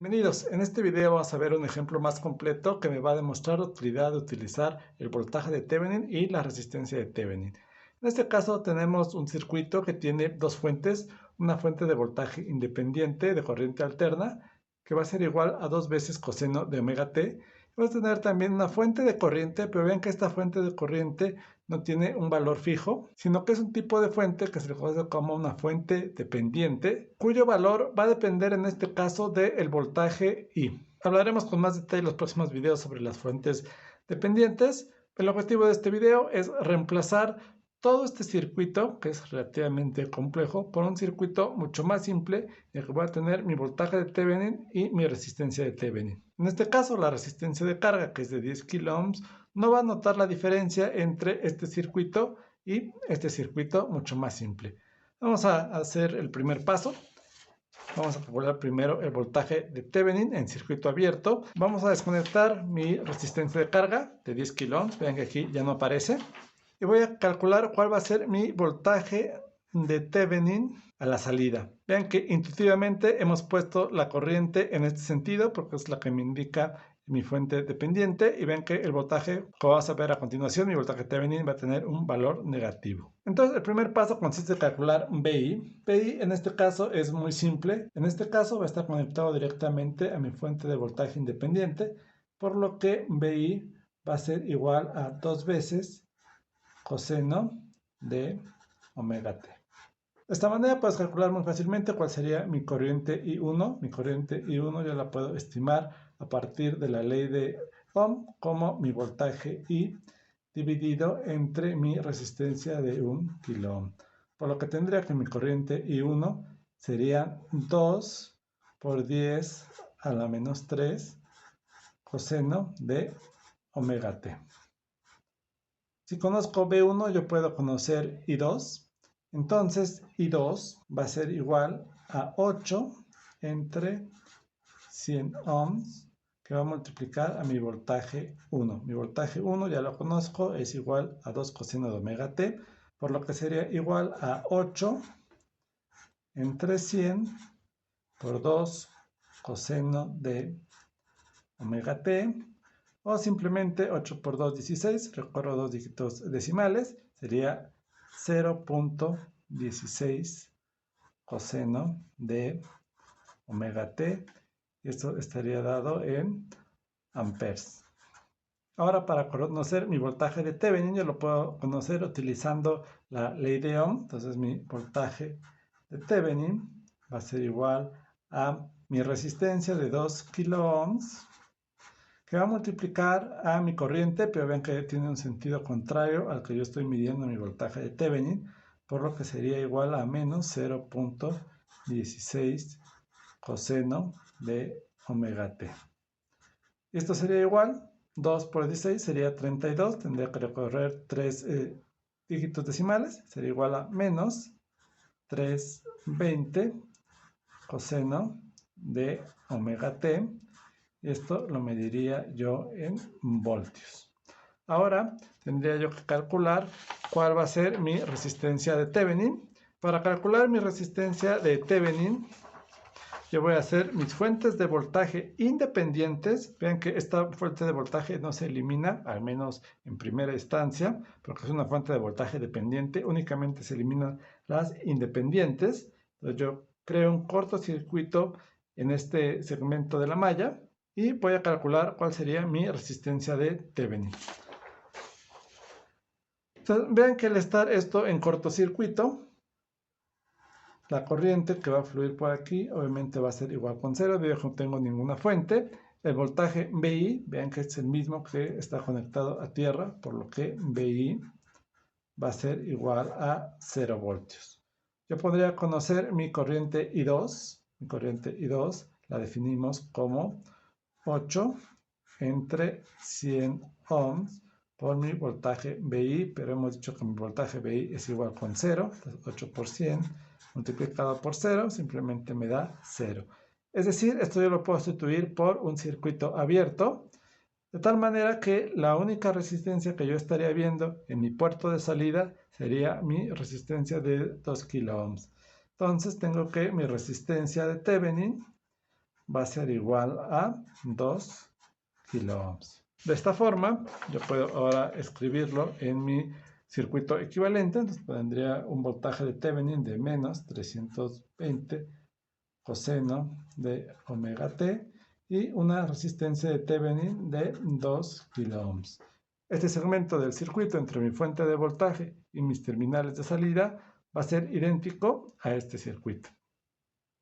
Bienvenidos, en este video vamos a ver un ejemplo más completo que me va a demostrar la utilidad de utilizar el voltaje de Thevenin y la resistencia de Thevenin. En este caso tenemos un circuito que tiene dos fuentes, una fuente de voltaje independiente de corriente alterna que va a ser igual a 2 veces coseno de omega t. Vamos a tener también una fuente de corriente, pero vean que esta fuente de corriente no tiene un valor fijo, sino que es un tipo de fuente que se le conoce como una fuente dependiente, cuyo valor va a depender en este caso del voltaje I. Hablaremos con más detalle en los próximos videos sobre las fuentes dependientes. El objetivo de este video es reemplazar todo este circuito, que es relativamente complejo, por un circuito mucho más simple, en el que voy a tener mi voltaje de Thevenin y mi resistencia de Thevenin. En este caso, la resistencia de carga, que es de 10 kilo ohms, no va a notar la diferencia entre este circuito y este circuito mucho más simple. Vamos a hacer el primer paso. Vamos a calcular primero el voltaje de Thevenin en circuito abierto. Vamos a desconectar mi resistencia de carga de 10 kilo ohms. Vean que aquí ya no aparece. Y voy a calcular cuál va a ser mi voltaje de Thevenin a la salida. Vean que intuitivamente hemos puesto la corriente en este sentido porque es la que me indica mi fuente dependiente, y ven que el voltaje, como vas a ver a continuación, mi voltaje Thevenin va a tener un valor negativo. Entonces el primer paso consiste en calcular BI. BI en este caso es muy simple. En este caso va a estar conectado directamente a mi fuente de voltaje independiente, por lo que BI va a ser igual a 2 veces coseno de omega t. De esta manera puedes calcular muy fácilmente cuál sería mi corriente I1. Mi corriente I1 yo la puedo estimar a partir de la ley de Ohm como mi voltaje I dividido entre mi resistencia de 1 kilo ohm. Por lo que tendría que mi corriente I1 sería 2 por 10 a la menos 3 coseno de omega t. Si conozco B1, yo puedo conocer I2. Entonces, I2 va a ser igual a 8 entre 100 ohms, que va a multiplicar a mi voltaje 1. Mi voltaje 1 ya lo conozco, es igual a 2 coseno de omega t, por lo que sería igual a 8 entre 100 por 2 coseno de omega t, o simplemente 8 por 2, 16, recorro dos dígitos decimales, sería 0.16 coseno de omega t, y esto estaría dado en amperes. Ahora, para conocer mi voltaje de Thevenin, yo lo puedo conocer utilizando la ley de Ohm. Entonces mi voltaje de Thevenin va a ser igual a mi resistencia de 2 kilo ohms, que va a multiplicar a mi corriente, pero ven que tiene un sentido contrario al que yo estoy midiendo mi voltaje de Thevenin, por lo que sería igual a menos 0.16 coseno de omega t. Esto sería igual, 2 por 16 sería 32, tendría que recorrer 3 dígitos decimales, sería igual a menos 320 coseno de omega t. Esto lo mediría yo en voltios. Ahora tendría yo que calcular cuál va a ser mi resistencia de Thevenin. Para calcular mi resistencia de Thevenin, yo voy a hacer mis fuentes de voltaje independientes. Vean que esta fuente de voltaje no se elimina, al menos en primera instancia, porque es una fuente de voltaje dependiente. Únicamente se eliminan las independientes. Entonces yo creo un cortocircuito en este segmento de la malla y voy a calcular cuál sería mi resistencia de Thevenin. Entonces, vean que al estar esto en cortocircuito, la corriente que va a fluir por aquí obviamente va a ser igual con 0, debido a que no tengo ninguna fuente. El voltaje BI, vean que es el mismo que está conectado a tierra, por lo que BI va a ser igual a 0 voltios. Yo podría conocer mi corriente I2. Mi corriente I2 la definimos como 8 entre 100 ohms por mi voltaje BI, pero hemos dicho que mi voltaje BI es igual con 0, entonces 8 por 100 multiplicado por 0 simplemente me da 0. Es decir, esto yo lo puedo sustituir por un circuito abierto, de tal manera que la única resistencia que yo estaría viendo en mi puerto de salida sería mi resistencia de 2 kilo ohms. Entonces tengo que mi resistencia de Thevenin va a ser igual a 2 kiloohms. De esta forma, yo puedo ahora escribirlo en mi circuito equivalente. Entonces tendría un voltaje de Thevenin de menos 320 coseno de omega t y una resistencia de Thevenin de 2 kiloohms. Este segmento del circuito entre mi fuente de voltaje y mis terminales de salida va a ser idéntico a este circuito.